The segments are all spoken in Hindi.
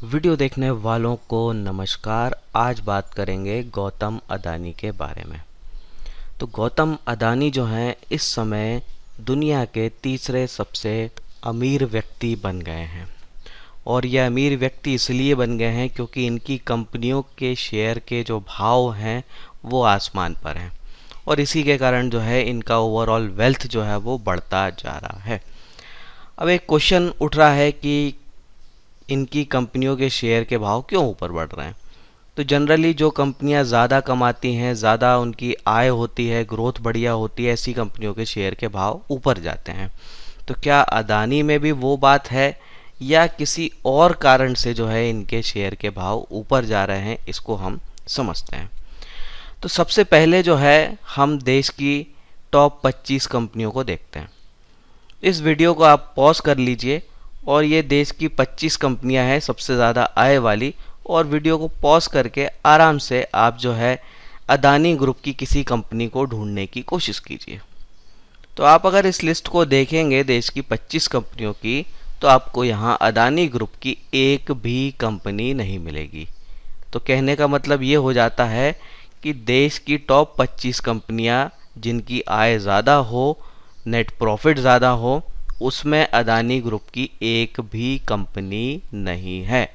वीडियो देखने वालों को नमस्कार। आज बात करेंगे गौतम अदानी के बारे में। तो गौतम अदानी जो हैं इस समय दुनिया के तीसरे सबसे अमीर व्यक्ति बन गए हैं। और यह अमीर व्यक्ति इसलिए बन गए हैं क्योंकि इनकी कंपनियों के शेयर के जो भाव हैं वो आसमान पर हैं, और इसी के कारण जो है इनका ओवरऑल वेल्थ जो है वो बढ़ता जा रहा है। अब एक क्वेश्चन उठ रहा है कि इनकी कंपनियों के शेयर के भाव क्यों ऊपर बढ़ रहे हैं। तो जनरली जो कंपनियां ज़्यादा कमाती हैं, ज़्यादा उनकी आय होती है, ग्रोथ बढ़िया होती है, ऐसी कंपनियों के शेयर के भाव ऊपर जाते हैं। तो क्या अदानी में भी वो बात है या किसी और कारण से जो है इनके शेयर के भाव ऊपर जा रहे हैं, इसको हम समझते हैं। तो सबसे पहले जो है हम देश की टॉप 25 कंपनियों को देखते हैं। इस वीडियो को आप पॉज कर लीजिए और ये देश की 25 कंपनियां हैं सबसे ज़्यादा आय वाली, और वीडियो को पॉज करके आराम से आप जो है अदानी ग्रुप की किसी कंपनी को ढूंढने की कोशिश कीजिए। तो आप अगर इस लिस्ट को देखेंगे देश की 25 कंपनियों की, तो आपको यहाँ अदानी ग्रुप की एक भी कंपनी नहीं मिलेगी। तो कहने का मतलब ये हो जाता है कि देश की टॉप 25 कंपनियां जिनकी आय ज़्यादा हो, नेट प्रॉफिट ज़्यादा हो, उसमें अदानी ग्रुप की एक भी कंपनी नहीं है।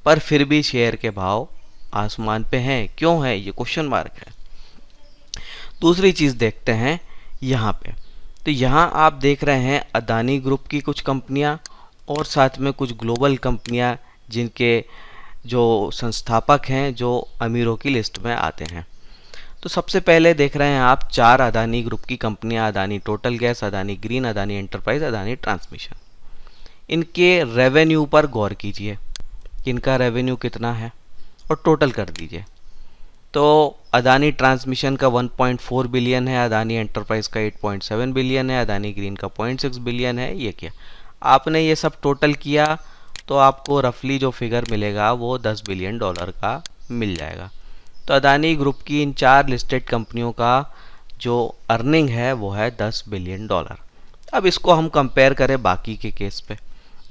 पर फिर भी शेयर के भाव आसमान पे हैं। क्यों है, ये क्वेश्चन मार्क है। दूसरी चीज़ देखते हैं यहाँ पे। तो यहाँ आप देख रहे हैं अदानी ग्रुप की कुछ कंपनियाँ और साथ में कुछ ग्लोबल कंपनियाँ जिनके जो संस्थापक हैं जो अमीरों की लिस्ट में आते हैं। तो सबसे पहले देख रहे हैं आप 4 अदानी ग्रुप की कंपनियां, Adani total gas, Adani green, Adani enterprise, Adani transmission. इनके रेवेन्यू पर गौर कीजिए, इनका रेवेन्यू कितना है और टोटल कर दीजिए। तो अदानी ट्रांसमिशन का 1.4 बिलियन है, अदानी एंटरप्राइज का 8.7 बिलियन है, अदानी ग्रीन का 0.6 बिलियन है। ये क्या आपने ये सब टोटल किया तो आपको रफली जो फिगर मिलेगा वो $10 बिलियन का मिल जाएगा। तो अदानी ग्रुप की इन 4 लिस्टेड कंपनियों का जो अर्निंग है वो है $10 बिलियन। अब इसको हम कंपेयर करें बाकी के केस पे।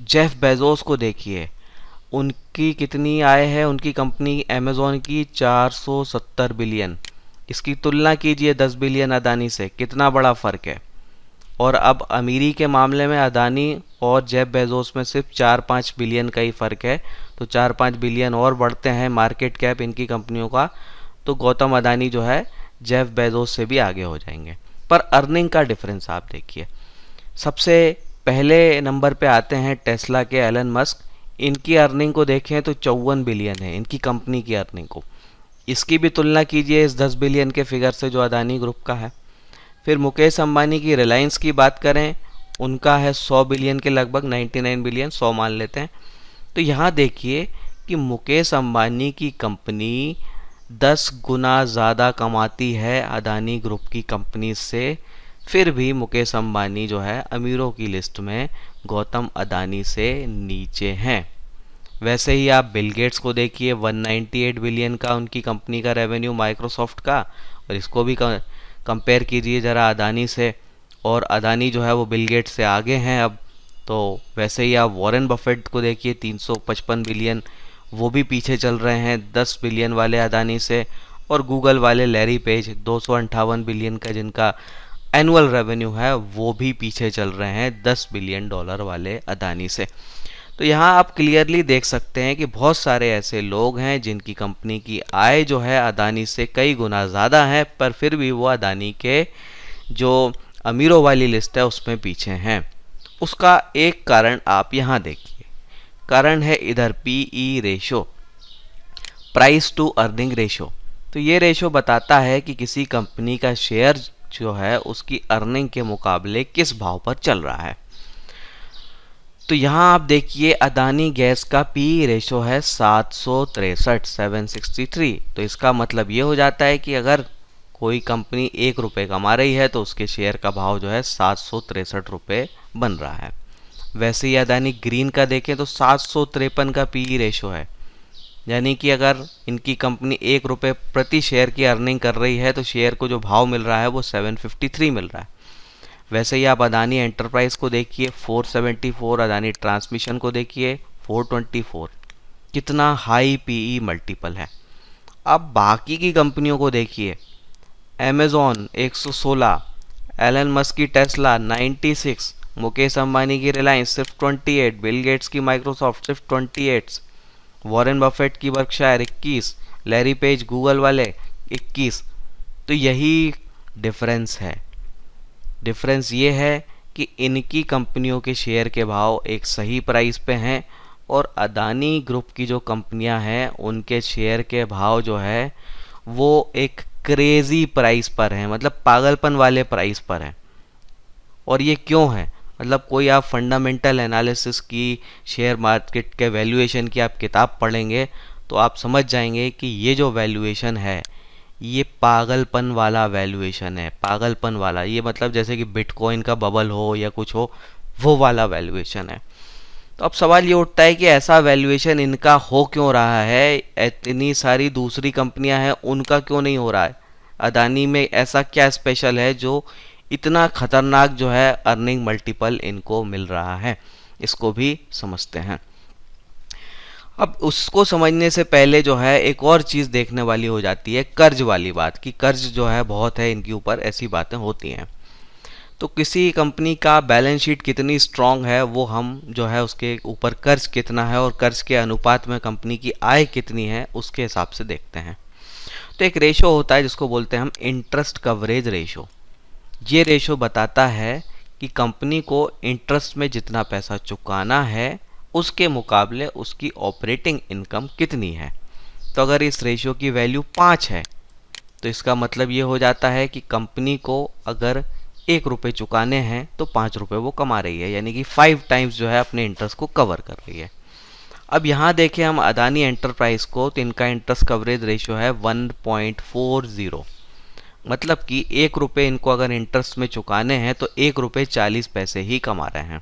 जेफ बेजोस को देखिए, उनकी कितनी आय है, उनकी कंपनी अमेज़ॉन की 470 बिलियन। इसकी तुलना कीजिए 10 बिलियन अदानी से, कितना बड़ा फ़र्क है। और अब अमीरी के मामले में अदानी और जेफ बेजोस में सिर्फ 4-5 बिलियन का ही फ़र्क है। तो 4-5 बिलियन और बढ़ते हैं मार्केट कैप इनकी कंपनियों का, तो गौतम अदानी जो है जेफ बेजोस से भी आगे हो जाएंगे। पर अर्निंग का डिफरेंस आप देखिए। सबसे पहले नंबर पे आते हैं टेस्ला के एलन मस्क। इनकी अर्निंग को देखें तो 54 बिलियन है इनकी कंपनी की अर्निंग को। इसकी भी तुलना कीजिए इस 10 बिलियन के फिगर से जो अदानी ग्रुप का है। फिर मुकेश अंबानी की रिलायंस की बात करें, उनका है 100 बिलियन के लगभग, 99 बिलियन, 100 मान लेते हैं। तो यहाँ देखिए कि मुकेश अंबानी की कंपनी 10 गुना ज़्यादा कमाती है अदानी ग्रुप की कंपनी से, फिर भी मुकेश अंबानी जो है अमीरों की लिस्ट में गौतम अदानी से नीचे हैं। वैसे ही आप बिल गेट्स को देखिए, 198 बिलियन का उनकी कंपनी का रेवेन्यू माइक्रोसॉफ्ट का, और इसको भी कंपेयर कीजिए ज़रा अदानी से, और अदानी जो है वो बिल गेट्स से आगे हैं अब। तो वैसे ही आप वॉरेन बफेट को देखिए, 355 बिलियन, वो भी पीछे चल रहे हैं 10 बिलियन वाले अदानी से। और गूगल वाले लैरी पेज 258 बिलियन का जिनका एनुअल रेवेन्यू है, वो भी पीछे चल रहे हैं $10 बिलियन वाले अदानी से। तो यहाँ आप क्लियरली देख सकते हैं कि बहुत सारे ऐसे लोग हैं जिनकी कंपनी की आय जो है अदानी से कई गुना ज़्यादा है, पर फिर भी वो अदानी के जो अमीरों वाली लिस्ट है उसमें पीछे हैं। उसका एक कारण आप यहाँ देखिए, कारण है इधर PE ratio, price to earning ratio. तो ये रेशो बताता है कि किसी कंपनी का शेयर जो है उसकी अर्निंग के मुकाबले किस भाव पर चल रहा है। तो यहाँ आप देखिए अदानी गैस का पी रेशो है 763। तो इसका मतलब ये हो जाता है कि अगर कोई कंपनी ₹1 कमा रही है तो उसके शेयर का भाव जो है 763 बन रहा है। वैसे ही अदानी ग्रीन का देखें तो 753 का पी रेशो है, यानी कि अगर इनकी कंपनी ₹1 प्रति शेयर की अर्निंग कर रही है तो शेयर को जो भाव मिल रहा है वो 753 मिल रहा है। वैसे ही आप अदानी एंटरप्राइज को देखिए 474, अदानी ट्रांसमिशन को देखिए 424। कितना हाई पीई मल्टीपल है। अब बाकी की कंपनियों को देखिए, अमेज़ॉन 116, एलन मस्क की टेस्ला 96, मुकेश अंबानी की रिलायंस सिर्फ 28, बिल गेट्स की माइक्रोसॉफ्ट सिर्फ 28, वॉरेन बफेट की बर्कशायर 21, लैरी पेज गूगल वाले 21। तो यही डिफरेंस है। डिफरेंस ये है कि इनकी कंपनियों के शेयर के भाव एक सही प्राइस पे हैं और अदानी ग्रुप की जो कंपनियां हैं उनके शेयर के भाव जो है वो एक क्रेजी प्राइस पर हैं, मतलब पागलपन वाले प्राइस पर हैं। और ये क्यों है? मतलब कोई आप फंडामेंटल एनालिसिस की, शेयर मार्केट के वैल्यूएशन की आप किताब पढ़ेंगे तो आप समझ जाएंगे कि ये जो वैल्यूएशन है ये पागलपन वाला वैल्यूएशन है। पागलपन वाला, ये मतलब जैसे कि बिटकॉइन का बबल हो या कुछ हो, वो वाला वैल्यूएशन है। तो अब सवाल ये उठता है कि ऐसा वैल्यूएशन इनका हो क्यों रहा है, इतनी सारी दूसरी कंपनियां हैं उनका क्यों नहीं हो रहा है? अदानी में ऐसा क्या स्पेशल है जो इतना खतरनाक जो है अर्निंग मल्टीपल इनको मिल रहा है? इसको भी समझते हैं। अब उसको समझने से पहले जो है एक और चीज़ देखने वाली हो जाती है, कर्ज वाली बात, कि कर्ज जो है बहुत है इनके ऊपर, ऐसी बातें होती हैं। तो किसी कंपनी का बैलेंस शीट कितनी स्ट्रांग है वो हम जो है उसके ऊपर कर्ज कितना है और कर्ज के अनुपात में कंपनी की आय कितनी है उसके हिसाब से देखते हैं। तो एक रेशो होता है जिसको बोलते हैं हम इंटरेस्ट कवरेज रेशो। ये रेशो बताता है कि कंपनी को इंटरेस्ट में जितना पैसा चुकाना है उसके मुकाबले उसकी ऑपरेटिंग इनकम कितनी है। तो अगर इस रेशो की वैल्यू 5 है तो इसका मतलब ये हो जाता है कि कंपनी को अगर 1 रुपये चुकाने हैं तो 5 रुपये वो कमा रही है, यानी कि 5 टाइम्स जो है अपने इंटरेस्ट को कवर कर रही है। अब यहाँ देखें हम अदानी एंटरप्राइज को, तो इनका इंटरेस्ट कवरेज रेशो है 1.40। मतलब कि 1 रुपये इनको अगर इंटरेस्ट में चुकाने हैं तो 1 रुपये 40 पैसे ही कमा रहे हैं।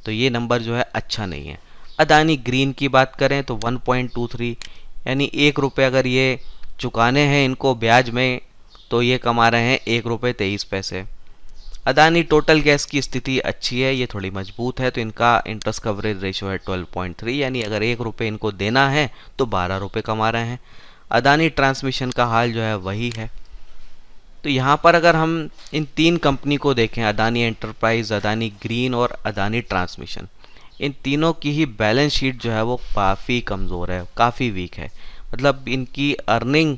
तो ये नंबर जो है अच्छा नहीं है। अदानी ग्रीन की बात करें तो 1.23, यानी 1 रुपये अगर ये चुकाने हैं इनको ब्याज में तो ये कमा रहे हैं 1 रुपये 23 पैसे। अदानी टोटल गैस की स्थिति अच्छी है, ये थोड़ी मजबूत है, तो इनका इंटरेस्ट कवरेज रेशो है 12.3, यानी अगर 1 रुपये इनको देना है तो 12 रुपये कमा रहे हैं। अदानी ट्रांसमिशन का हाल जो है वही है। तो यहाँ पर अगर हम इन 3 कंपनी को देखें, अदानी एंटरप्राइज, अदानी ग्रीन और अदानी ट्रांसमिशन, इन तीनों की ही बैलेंस शीट जो है वो काफ़ी कमज़ोर है, काफ़ी वीक है। मतलब इनकी अर्निंग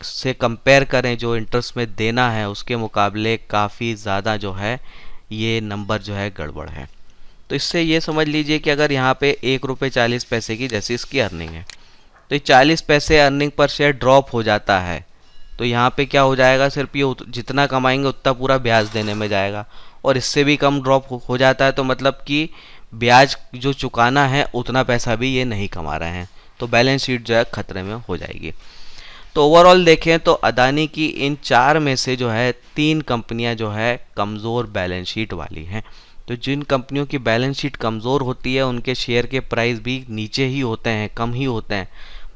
से कंपेयर करें जो इंटरेस्ट में देना है उसके मुकाबले काफ़ी ज़्यादा जो है ये नंबर जो है गड़बड़ है। तो इससे ये समझ लीजिए कि अगर यहाँ पे 1 रुपये 40 पैसे की जैसी इसकी अर्निंग है तो ये 40 पैसे अर्निंग पर शेयर ड्रॉप हो जाता है, तो यहाँ पे क्या हो जाएगा, सिर्फ ये जितना कमाएंगे उतना पूरा ब्याज देने में जाएगा, और इससे भी कम ड्रॉप हो जाता है तो मतलब कि ब्याज जो चुकाना है उतना पैसा भी ये नहीं कमा रहे हैं, तो बैलेंस शीट जो है खतरे में हो जाएगी। तो ओवरऑल देखें तो अदानी की इन 4 में से जो है 3 कंपनियां जो है कमज़ोर बैलेंस शीट वाली हैं। तो जिन कंपनियों की बैलेंस शीट कमज़ोर होती है उनके शेयर के प्राइस भी नीचे ही होते हैं, कम ही होते हैं,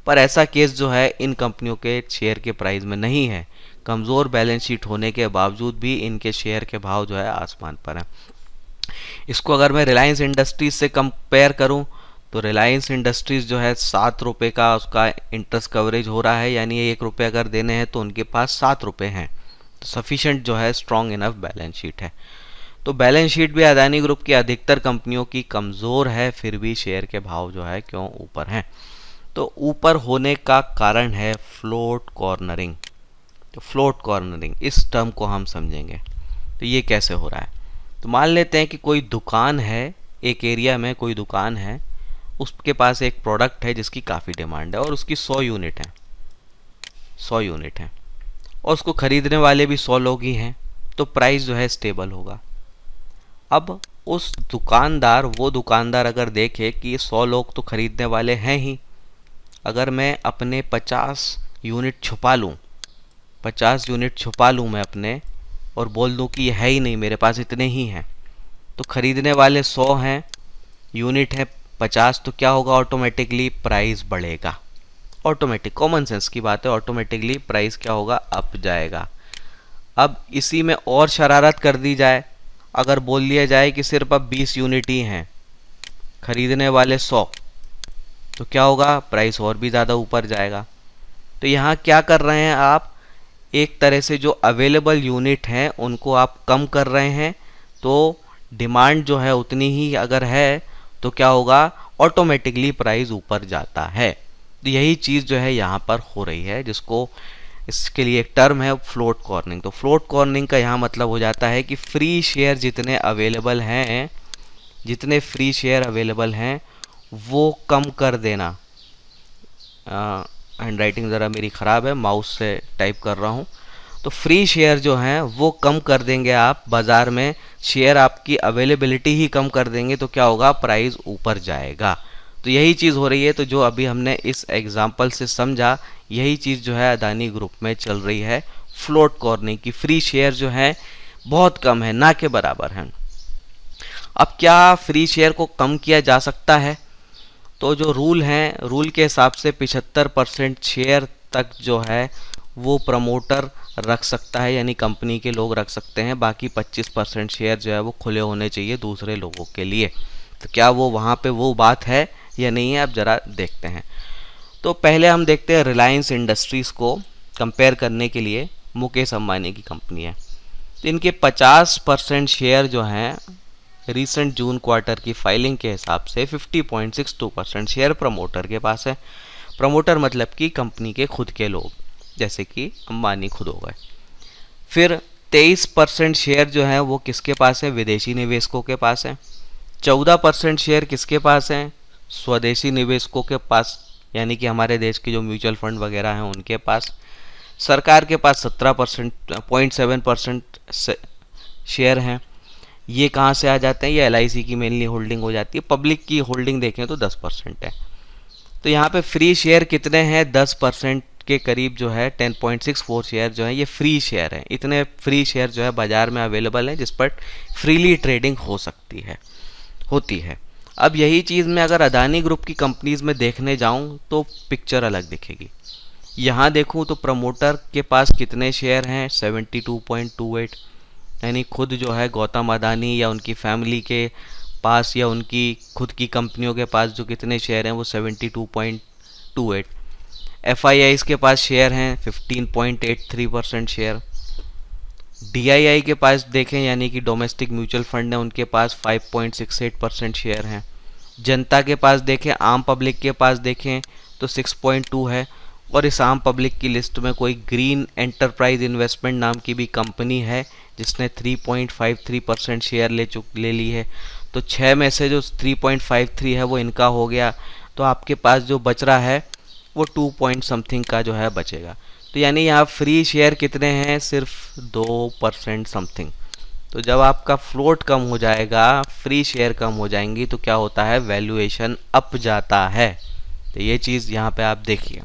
पर ऐसा केस जो है इन कंपनियों के शेयर के प्राइस में नहीं है। कमज़ोर बैलेंस शीट होने के बावजूद भी इनके शेयर के भाव जो है आसमान पर हैं। इसको अगर मैं रिलायंस इंडस्ट्रीज से कंपेयर करूं तो रिलायंस इंडस्ट्रीज जो है 7 रुपये का उसका इंटरेस्ट कवरेज हो रहा है, यानी 1 रुपये अगर देने हैं तो उनके पास 7 रुपये हैं। तो सफिशेंट जो है स्ट्रॉन्ग इनफ बैलेंस शीट है। तो बैलेंस शीट भी अदानी ग्रुप की अधिकतर कंपनियों की कमज़ोर है, फिर भी शेयर के भाव जो है क्यों ऊपर हैं? तो ऊपर होने का कारण है फ्लोट कॉर्नरिंग। तो फ्लोट कॉर्नरिंग, इस टर्म को हम समझेंगे तो ये कैसे हो रहा है। तो मान लेते हैं कि कोई दुकान है, एक एरिया में कोई दुकान है, उसके पास एक प्रोडक्ट है जिसकी काफ़ी डिमांड है और उसकी 100 यूनिट है, 100 यूनिट है और उसको ख़रीदने वाले भी 100 लोग ही हैं, तो प्राइस जो है स्टेबल होगा। अब उस दुकानदार, वो दुकानदार अगर देखे कि 100 लोग तो ख़रीदने वाले हैं ही, अगर मैं अपने 50 यूनिट छुपा लूँ, 50 यूनिट छुपा लूँ मैं अपने, और बोल दूँ कि ये है ही नहीं, मेरे पास इतने ही हैं, तो ख़रीदने वाले 100 हैं, यूनिट है 50, तो क्या होगा, ऑटोमेटिकली प्राइस बढ़ेगा। ऑटोमेटिक, कॉमन सेंस की बात है, ऑटोमेटिकली प्राइस क्या होगा, अप जाएगा। अब इसी में और शरारत कर दी जाए, अगर बोल दिया जाए कि सिर्फ अब 20 यूनिट ही हैं, ख़रीदने वाले 100, तो क्या होगा, प्राइस और भी ज़्यादा ऊपर जाएगा। तो यहाँ क्या कर रहे हैं आप, एक तरह से जो अवेलेबल यूनिट हैं उनको आप कम कर रहे हैं, तो डिमांड जो है उतनी ही अगर है तो क्या होगा, ऑटोमेटिकली प्राइस ऊपर जाता है। तो यही चीज़ जो है यहाँ पर हो रही है, जिसको इसके लिए एक टर्म है फ्लोट कॉर्निंग। तो फ्लोट कॉर्निंग का यहाँ मतलब हो जाता है कि फ्री शेयर जितने अवेलेबल हैं, जितने फ्री शेयर अवेलेबल हैं वो कम कर देना। हैंड राइटिंग ज़रा मेरी ख़राब है, माउस से टाइप कर रहा हूँ। तो फ्री शेयर जो हैं वो कम कर देंगे आप बाज़ार में, शेयर आपकी अवेलेबिलिटी ही कम कर देंगे, तो क्या होगा, प्राइस ऊपर जाएगा। तो यही चीज़ हो रही है। तो जो अभी हमने इस एग्जांपल से समझा, यही चीज़ जो है अदानी ग्रुप में चल रही है, फ्लोट कॉर्निंग की। फ्री शेयर जो है बहुत कम है, ना के बराबर हैं। अब क्या फ्री शेयर को कम किया जा सकता है? तो जो रूल हैं, रूल के हिसाब से 75% शेयर तक जो है वो प्रमोटर रख सकता है, यानी कंपनी के लोग रख सकते हैं। बाकी 25% शेयर जो है वो खुले होने चाहिए दूसरे लोगों के लिए। तो क्या वो वहाँ पे वो बात है या नहीं है, आप ज़रा देखते हैं। तो पहले हम देखते हैं रिलायंस इंडस्ट्रीज़ को कंपेयर करने के लिए, मुकेश अंबानी की कंपनी है। तो इनके 50% शेयर जो हैं रीसेंट जून क्वार्टर की फाइलिंग के हिसाब से 50.62% शेयर प्रमोटर के पास है। प्रमोटर मतलब कि कंपनी के खुद के लोग, जैसे कि अंबानी खुद हो गए। फिर 23% शेयर जो है वो किसके पास है, विदेशी निवेशकों के पास है। 14% शेयर किसके पास हैं, स्वदेशी निवेशकों के पास, यानी कि हमारे देश के जो म्यूचुअल फंड वगैरह हैं उनके पास। सरकार के पास 17.7% शेयर हैं। ये कहाँ से आ जाते हैं, ये LIC की मेनली होल्डिंग हो जाती है। पब्लिक की होल्डिंग देखें तो 10% है। तो यहाँ पे फ्री शेयर कितने हैं, 10% के करीब जो है 10.64 शेयर जो है ये फ्री शेयर है। इतने फ्री शेयर जो है बाज़ार में अवेलेबल हैं जिस पर फ्रीली ट्रेडिंग हो सकती है, होती है। अब यही चीज़ मैं अगर अदानी ग्रुप की कंपनीज़ में देखने जाऊं तो पिक्चर अलग दिखेगी। यहाँ देखूं तो प्रमोटर के पास कितने शेयर हैं, 72.28, यानी खुद जो है गौतम अदानी या उनकी फैमिली के पास या उनकी खुद की कंपनियों के पास जो कितने शेयर हैं वो 72.28। FIIs के पास शेयर हैं 15.83% शेयर। DII के पास देखें, यानी कि डोमेस्टिक म्यूचुअल फंड है, उनके पास 5.68% शेयर हैं। जनता के पास देखें, आम पब्लिक के पास देखें तो 6.2 है। और इस आम पब्लिक की लिस्ट में कोई ग्रीन एंटरप्राइज इन्वेस्टमेंट नाम की भी कंपनी है जिसने 3.53% शेयर ले ली है। तो 6 में से जो 3.53 है वो इनका हो गया, तो आपके पास जो बच रहा है वो 2 पॉइंट समथिंग का जो है बचेगा। तो यानी यहाँ फ्री शेयर कितने हैं, सिर्फ 2% समथिंग। तो जब आपका फ्लोट कम हो जाएगा, फ्री शेयर कम हो जाएंगी, तो क्या होता है, वैल्यूएशन अप जाता है। तो ये चीज़ यहाँ पे आप देखिए।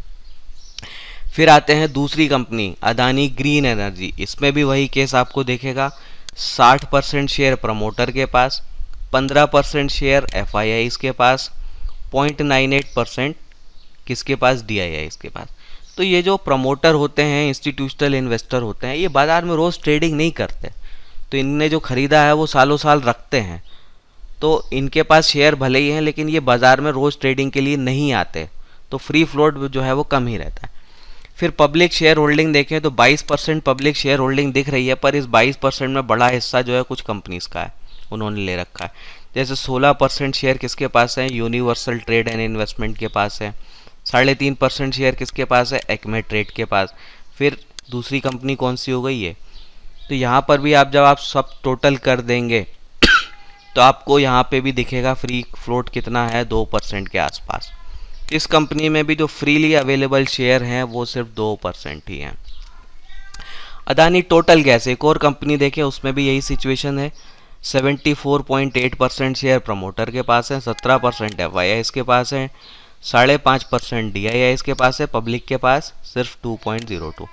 फिर आते हैं दूसरी कंपनी अदानी ग्रीन एनर्जी। इसमें भी वही केस आपको देखेगा, 60% शेयर प्रमोटर के पास, 15% शेयर FIIs के पास, 0.98% किसके पास, DIIs के पास। तो ये जो प्रमोटर होते हैं, इंस्टीट्यूशनल इन्वेस्टर होते हैं, ये बाज़ार में रोज़ ट्रेडिंग नहीं करते। तो इनने जो ख़रीदा है वो सालों साल रखते हैं। तो इनके पास शेयर भले ही हैं लेकिन ये बाज़ार में रोज़ ट्रेडिंग के लिए नहीं आते, तो फ्री फ्लोट जो है वो कम ही रहता है। फिर पब्लिक शेयर होल्डिंग देखें तो 22% पब्लिक शेयर होल्डिंग दिख रही है, पर इस 22% में बड़ा हिस्सा जो है कुछ कंपनीज़ का है, उन्होंने ले रखा है। जैसे 16% शेयर किसके पास है, यूनिवर्सल ट्रेड एंड इन्वेस्टमेंट के पास है। 3.5% शेयर किसके पास है, एक्मे ट्रेड के पास। फिर दूसरी कंपनी कौन सी हो गई है। तो यहाँ पर भी आप जब आप सब टोटल कर देंगे तो आपको यहाँ पे भी दिखेगा फ्री फ्लोट कितना है, 2% के आसपास। इस कंपनी में भी जो फ्रीली अवेलेबल शेयर हैं वो सिर्फ 2% ही हैं। अदानी टोटल गैस एक और कंपनी देखें, उसमें भी यही सिचुएशन है। 74.8% शेयर प्रमोटर के पास है, 17% FIIs के पास है, 5.5% DIIs के पास है, पब्लिक के पास सिर्फ 2.02।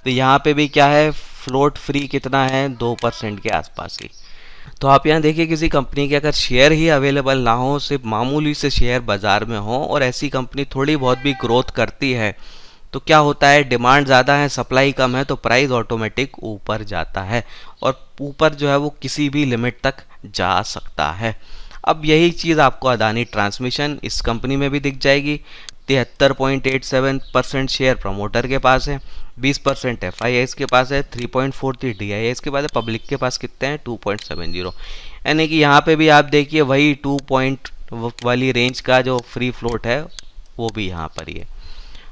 तो यहाँ पे भी क्या है, फ्लोट फ्री कितना है, 2% के आसपास ही। तो आप यहाँ देखिए, किसी कंपनी के अगर शेयर ही अवेलेबल ना हो, सिर्फ मामूली से शेयर बाज़ार में हो, और ऐसी कंपनी थोड़ी बहुत भी ग्रोथ करती है, तो क्या होता है, डिमांड ज़्यादा है, सप्लाई कम है, तो प्राइस ऑटोमेटिक ऊपर जाता है। और ऊपर जो है वो किसी भी लिमिट तक जा सकता है। अब यही चीज़ आपको अदानी ट्रांसमिशन इस कंपनी में भी दिख जाएगी। 73.87% शेयर प्रमोटर के पास है, 20% FIIs के पास है, 3.43 DIIs के पास है, पब्लिक के पास कितने हैं 2.70। यानी कि यहाँ पे भी आप देखिए वही 2 पॉइंट वाली रेंज का जो फ्री फ्लोट है वो भी यहाँ पर ही है।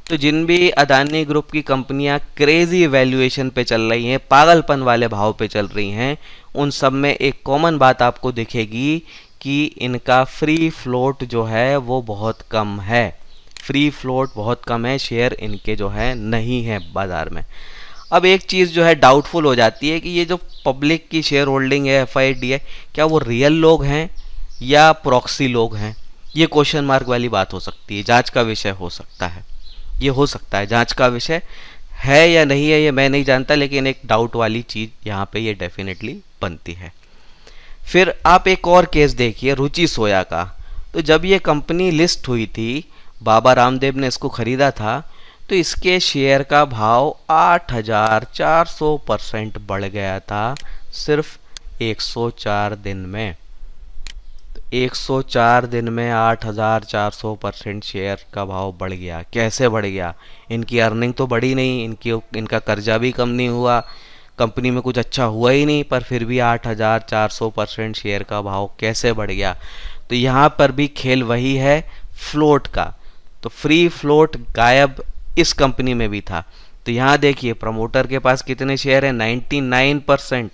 तो जिन भी अदानी ग्रुप की कंपनियां क्रेजी वैल्यूएशन पे चल रही हैं, पागलपन वाले भाव पे चल रही हैं, उन सब में एक कॉमन बात आपको दिखेगी कि इनका फ्री फ्लोट जो है वो बहुत कम है। फ्री फ्लोट बहुत कम है, शेयर इनके जो है नहीं है बाज़ार में। अब एक चीज़ जो है डाउटफुल हो जाती है कि ये जो पब्लिक की शेयर होल्डिंग है FID है, क्या वो रियल लोग हैं या प्रॉक्सी लोग हैं? ये क्वेश्चन मार्क वाली बात हो सकती है, जांच का विषय हो सकता है। ये हो सकता है जांच का विषय है या नहीं है ये मैं नहीं जानता, लेकिन एक डाउट वाली चीज़ यहाँ पे ये डेफिनेटली बनती है। फिर आप एक और केस देखिए रुचि सोया का। तो जब ये कंपनी लिस्ट हुई थी, बाबा रामदेव ने इसको ख़रीदा था, तो इसके शेयर का भाव 8,400% बढ़ गया था सिर्फ 104 दिन में। 104 दिन में 8,400% शेयर का भाव बढ़ गया। कैसे बढ़ गया? इनकी अर्निंग तो बढ़ी नहीं, इनका कर्जा भी कम नहीं हुआ, कंपनी में कुछ अच्छा हुआ ही नहीं, पर फिर भी 8,400% शेयर का भाव कैसे बढ़ गया? तो यहाँ पर भी खेल वही है फ्लोट का। तो फ्री फ्लोट गायब इस कंपनी में भी था। तो यहाँ देखिए प्रमोटर के पास कितने शेयर हैं? 99%।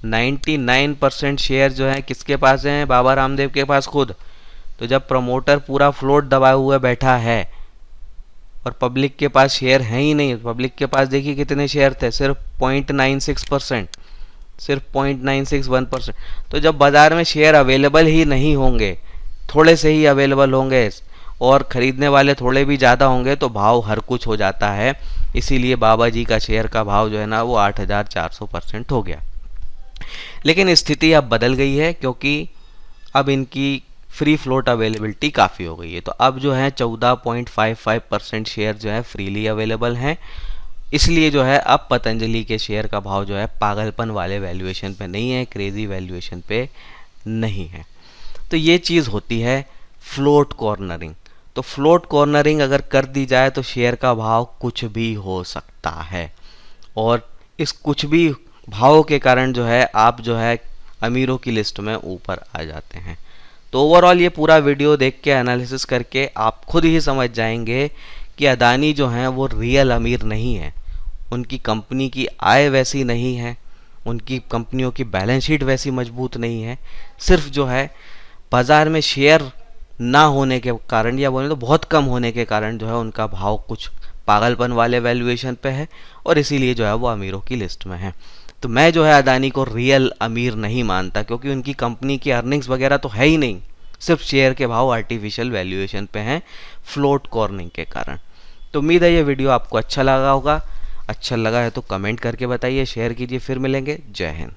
99% शेयर जो है किसके पास हैं? बाबा रामदेव के पास खुद। तो जब प्रमोटर पूरा फ्लोट दबाए हुए बैठा है और पब्लिक के पास शेयर है ही नहीं, पब्लिक के पास देखिए कितने शेयर थे? सिर्फ 0.96%, सिर्फ 0.961%। तो जब बाज़ार में शेयर अवेलेबल ही नहीं होंगे, थोड़े से ही अवेलेबल होंगे और ख़रीदने वाले थोड़े भी ज़्यादा होंगे, तो भाव हर कुछ हो जाता है। इसीलिए बाबा जी का शेयर का भाव जो है ना वो 8,400% हो गया। लेकिन स्थिति अब बदल गई है, क्योंकि अब इनकी फ्री फ्लोट अवेलेबिलिटी काफ़ी हो गई है। तो अब जो है 14.55% शेयर जो है फ्रीली अवेलेबल हैं। इसलिए जो है अब पतंजलि के शेयर का भाव जो है पागलपन वाले वैल्यूएशन पे नहीं है, क्रेजी वैल्यूएशन पे नहीं है। तो ये चीज़ होती है फ्लोट कॉर्नरिंग। तो फ्लोट कॉर्नरिंग अगर कर दी जाए तो शेयर का भाव कुछ भी हो सकता है, और इस कुछ भी भाव के कारण जो है आप जो है अमीरों की लिस्ट में ऊपर आ जाते हैं। तो ओवरऑल ये पूरा वीडियो देख के एनालिसिस करके आप खुद ही समझ जाएंगे कि अदानी जो हैं वो रियल अमीर नहीं है। उनकी कंपनी की आय वैसी नहीं है, उनकी कंपनियों की बैलेंस शीट वैसी मजबूत नहीं है। सिर्फ जो है बाज़ार में शेयर ना होने के कारण, या बोले तो बहुत कम होने के कारण जो है उनका भाव कुछ पागलपन वाले वैल्यूएशन पे है, और इसीलिए जो है वो अमीरों की लिस्ट में है। तो मैं जो है अदानी को रियल अमीर नहीं मानता, क्योंकि उनकी कंपनी की अर्निंग्स वगैरह तो है ही नहीं, सिर्फ शेयर के भाव आर्टिफिशियल वैल्यूएशन पे हैं फ्लोट कॉर्निंग के कारण। तो उम्मीद है ये वीडियो आपको अच्छा लगा होगा। अच्छा लगा है तो कमेंट करके बताइए, शेयर कीजिए। फिर मिलेंगे। जय हिंद।